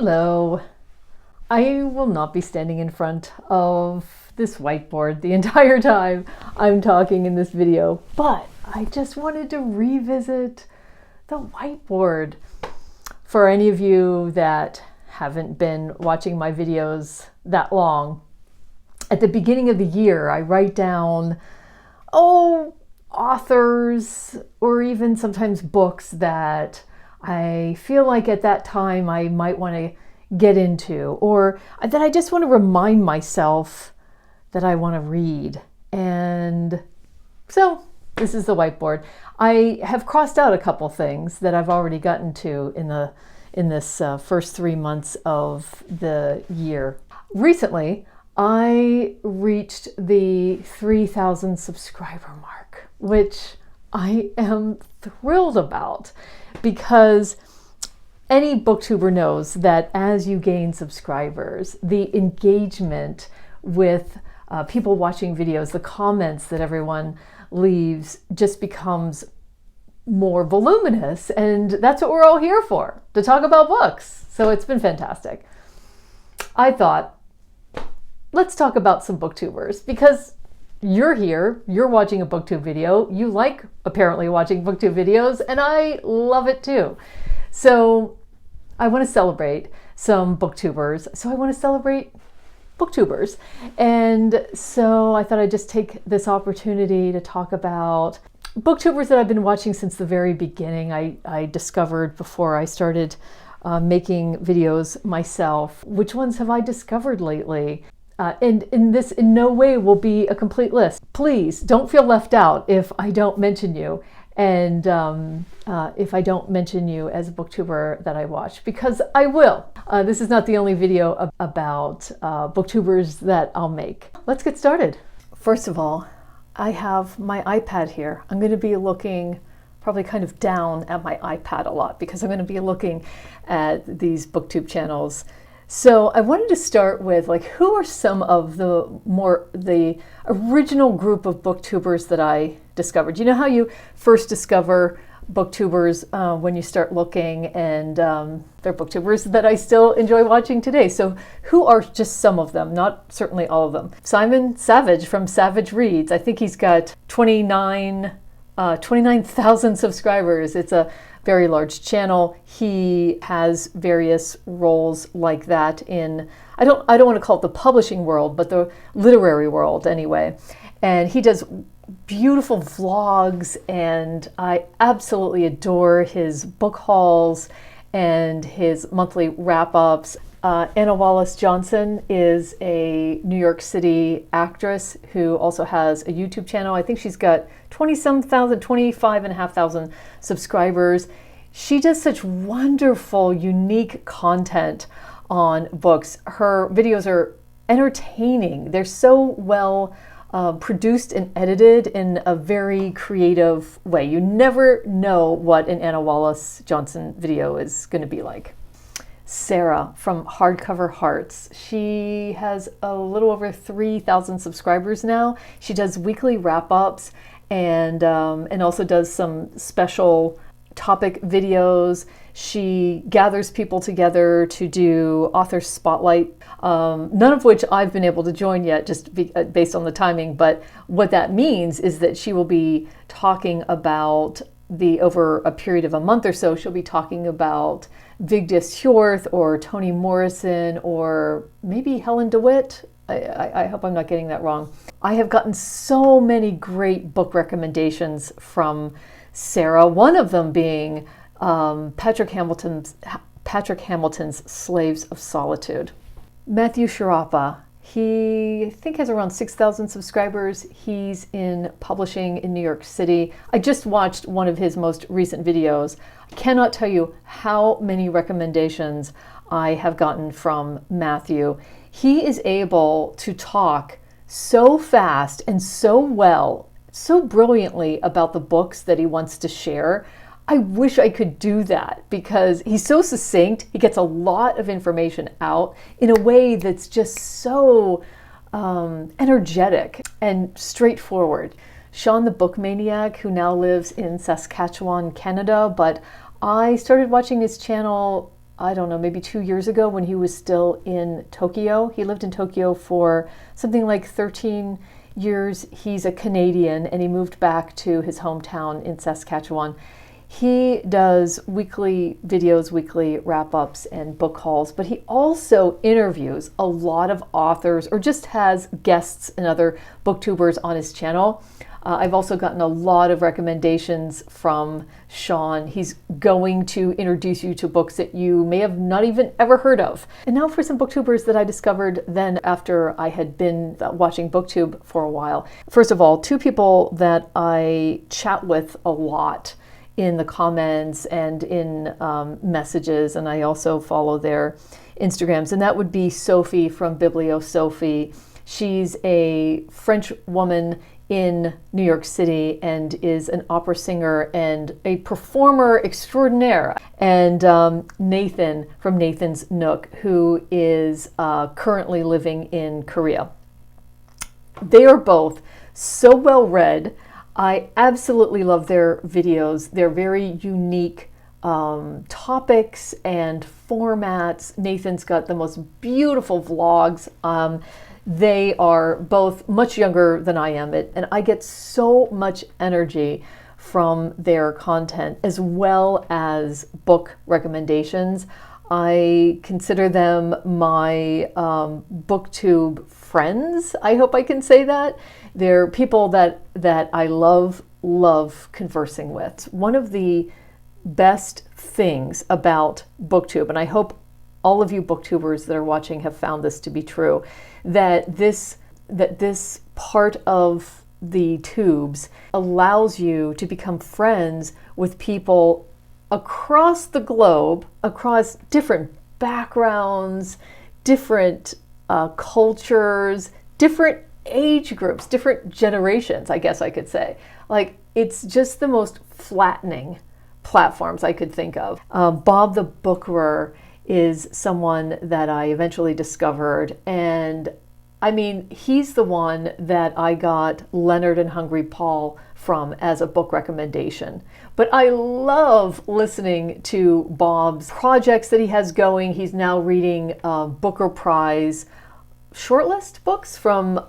Hello. I will not be standing in front of this whiteboard the entire time I'm talking in this video, but I just wanted to revisit the whiteboard. For any of you that haven't been watching my videos that long, at the beginning of the year, I write down, authors or even sometimes books that I feel like at that time I might want to get into, or that I just want to remind myself that I want to read. And so this is the whiteboard. I have crossed out a couple things that I've already gotten to in this first 3 months of the year. Recently, I reached the 3,000 subscriber mark, which I am thrilled about, because any booktuber knows that as you gain subscribers, the engagement with people watching videos, the comments that everyone leaves just becomes more voluminous, and that's what we're all here for, to talk about books. So it's been fantastic. I thought, let's talk about some booktubers, because you're here, you're watching a booktube video, you like apparently watching booktube videos, and I love it too. So I want to celebrate some booktubers, so I want to celebrate booktubers. And so I thought I'd just take this opportunity to talk about booktubers that I've been watching since the very beginning. I discovered before I started making videos myself. Which ones have I discovered lately? And this in no way will be a complete list. Please don't feel left out if I don't mention you, and if I don't mention you as a booktuber that I watch, because I will. This is not the only video about booktubers that I'll make. Let's get started. First of all, I have my iPad here. I'm going to be looking probably kind of down at my iPad a lot, because I'm going to be looking at these booktube channels. So I wanted to start with, who are some of the original group of booktubers that I discovered? You know how you first discover booktubers when you start looking, and they're booktubers that I still enjoy watching today. So who are just some of them? Not certainly all of them. Simon Savage from Savage Reads. I think he's got 29,000 subscribers. It's a very large channel. He has various roles like that in, I don't want to call it the publishing world, but the literary world anyway. And he does beautiful vlogs, and I absolutely adore his book hauls and his monthly wrap-ups. Anna Wallace Johnson is a New York City actress who also has a YouTube channel. I think she's got 25,500 subscribers. She does such wonderful, unique content on books. Her videos are entertaining. They're so well produced and edited in a very creative way. You never know what an Anna Wallace Johnson video is going to be like. Sarah from Hardcover Hearts. She has a little over 3,000 subscribers now. She does weekly wrap-ups and also does some special topic videos. She gathers people together to do author spotlight, none of which I've been able to join yet, just based on the timing. But what that means is that she will be talking about over a period of a month or so, she'll be talking about Vigdis Hjorth or Toni Morrison or maybe Helen DeWitt. I hope I'm not getting that wrong. I have gotten so many great book recommendations from Sarah, one of them being Patrick Hamilton's Slaves of Solitude. Matthew Sharapa, he I think has around 6,000 subscribers. He's in publishing in New York City. I just watched one of his most recent videos. I cannot tell you how many recommendations I have gotten from Matthew. He is able to talk so fast and so well, so brilliantly about the books that he wants to share. I wish I could do that, because he's so succinct. He gets a lot of information out in a way that's just so energetic and straightforward. Sean the Book Maniac, who now lives in Saskatchewan, Canada, but I started watching his channel I don't know, maybe 2 years ago when he was still in Tokyo. He lived in Tokyo for something like 13 years. He's a Canadian and he moved back to his hometown in Saskatchewan. He does weekly videos, weekly wrap-ups and book hauls, but he also interviews a lot of authors or just has guests and other booktubers on his channel. I've also gotten a lot of recommendations from Sean. He's going to introduce you to books that you may have not even ever heard of. And now for some booktubers that I discovered then after I had been watching Booktube for a while. First of all, two people that I chat with a lot in the comments and in messages, and I also follow their Instagrams, and that would be Sophie from BiblioSophie. She's a French woman in New York City and is an opera singer and a performer extraordinaire. And Nathan from Nathan's Nook, who is currently living in Korea. They are both so well read. I absolutely love their videos. They're very unique topics and formats. Nathan's got the most beautiful vlogs. They are both much younger than I am, and I get so much energy from their content as well as book recommendations. I consider them my Booktube friends. I hope I can say that. They're people that I love conversing with. One of the best things about Booktube, and I hope all of you booktubers that are watching have found this to be true, that this part of the tubes allows you to become friends with people across the globe, across different backgrounds, different cultures, different age groups, different generations, I guess I could say. Like, it's just the most flattening platforms I could think of. Bob the Bookerer is someone that I eventually discovered, and I mean, he's the one that I got Leonard and Hungry Paul from as a book recommendation. But I love listening to Bob's projects that he has going. He's now reading Booker Prize shortlist books from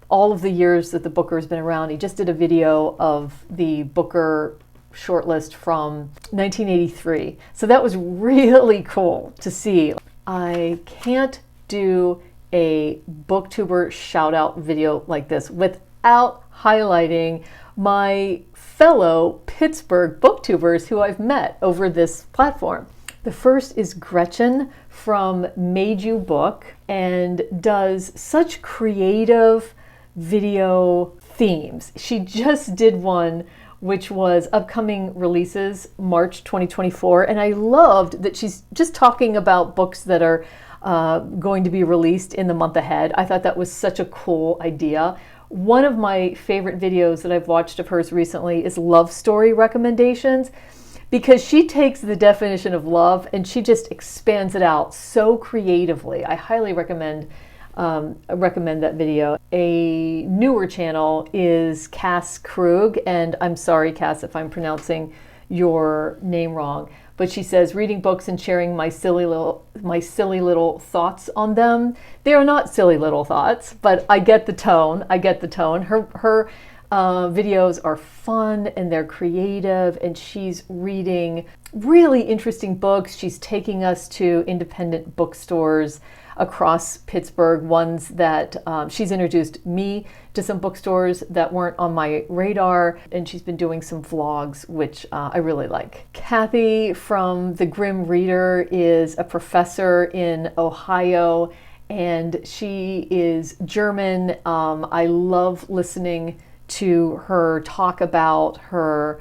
all of the years that the Booker has been around. He just did a video of the Booker shortlist from 1983. So that was really cool to see. I can't do a booktuber shout out video like this without highlighting my fellow Pittsburgh booktubers who I've met over this platform. The first is Gretchen from Made You Book, and does such creative video themes. She just did one which was upcoming releases March 2024, and I loved that she's just talking about books that are going to be released in the month ahead. I thought that was such a cool idea. One of my favorite videos that I've watched of hers recently is love story recommendations, because she takes the definition of love and she just expands it out so creatively. I highly recommend that video. A newer channel is Cass Krug, and I'm sorry, Cass, if I'm pronouncing your name wrong, but she says, reading books and sharing my silly little thoughts on them. They are not silly little thoughts, but I get the tone. Her videos are fun and they're creative, and she's reading really interesting books. She's taking us to independent bookstores across Pittsburgh, ones that she's introduced me to some bookstores that weren't on my radar, and she's been doing some vlogs, which I really like. Kathy from The Grim Reader is a professor in Ohio, and she is German. I love listening to her talk about her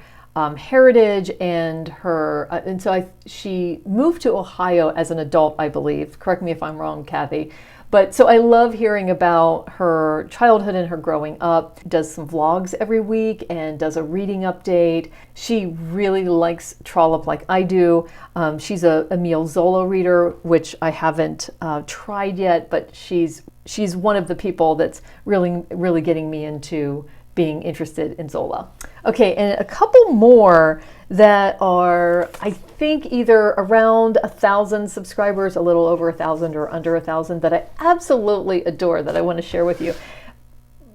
heritage and her, and so she moved to Ohio as an adult, I believe. Correct me if I'm wrong, Kathy. But so I love hearing about her childhood and her growing up. Does some vlogs every week and does a reading update. She really likes Trollope like I do. She's a Emile Zola reader, which I haven't tried yet, but she's one of the people that's really getting me into being interested in Zola. Okay, and a couple more that are, I think, either around 1,000 subscribers, a little over 1,000 or under 1,000, that I absolutely adore, that I want to share with you.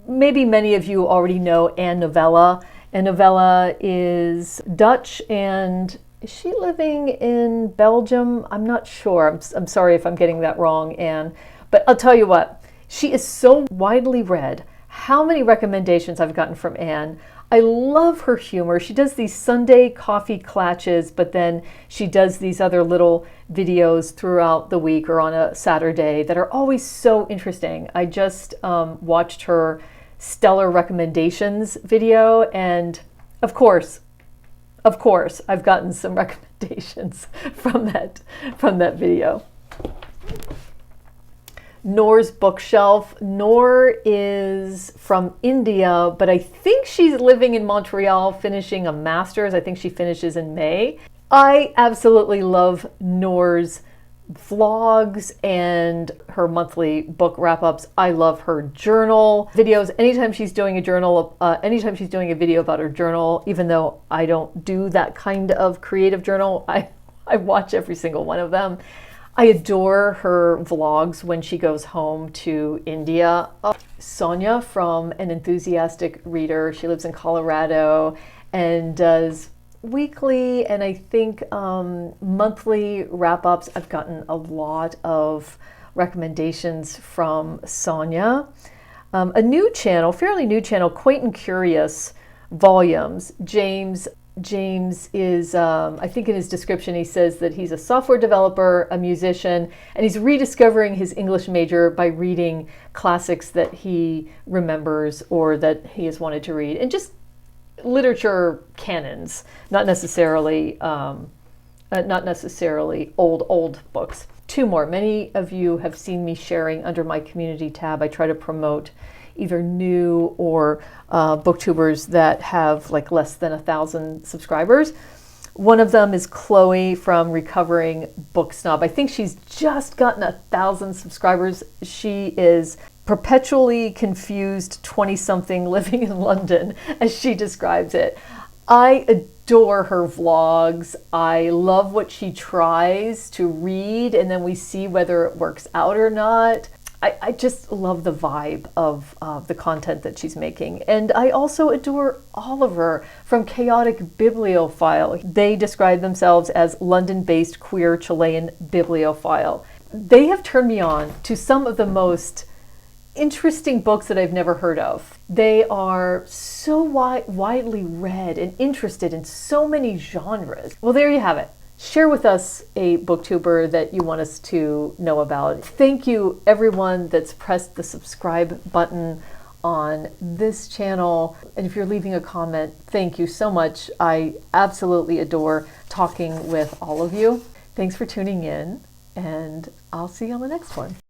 Maybe many of you already know Anne Novella. Anne Novella is Dutch, and is she living in Belgium? I'm not sure. I'm sorry if I'm getting that wrong, Anne. But I'll tell you what, she is so widely read. How many recommendations I've gotten from Anne. I love her humor. She does these Sunday coffee clatches, but then she does these other little videos throughout the week or on a Saturday that are always so interesting. I just watched her stellar recommendations video, and of course, I've gotten some recommendations from that video. Noor's bookshelf. Noor is from India, but I think she's living in Montreal finishing a master's. I think she finishes in May. I absolutely love Noor's vlogs and her monthly book wrap-ups. I love her journal videos. Anytime she's doing a video about her journal, even though I don't do that kind of creative journal, I watch every single one of them. I adore her vlogs when she goes home to India. Sonia from An Enthusiastic Reader. She lives in Colorado and does weekly and I think monthly wrap-ups. I've gotten a lot of recommendations from Sonia. A new channel, fairly new channel, Quaint and Curious Volumes. James is, I think in his description he says that he's a software developer, a musician, and he's rediscovering his English major by reading classics that he remembers or that he has wanted to read, and just literature canons, not necessarily old books. Two more. Many of you have seen me sharing under my community tab. I try to promote either new or booktubers that have like less than 1,000 subscribers. One of them is Chloe from Recovering Book Snob. I think she's just gotten 1,000 subscribers. She is perpetually confused 20-something living in London, as she describes it. I adore her vlogs. I love what she tries to read, and then we see whether it works out or not. I just love the vibe of the content that she's making. And I also adore Oliver from Chaotic Bibliophile. They describe themselves as London-based queer Chilean bibliophile. They have turned me on to some of the most interesting books that I've never heard of. They are so widely read and interested in so many genres. Well, there you have it. Share with us a booktuber that you want us to know about. Thank you everyone that's pressed the subscribe button on this channel. And if you're leaving a comment, thank you so much. I absolutely adore talking with all of you. Thanks for tuning in, and I'll see you on the next one.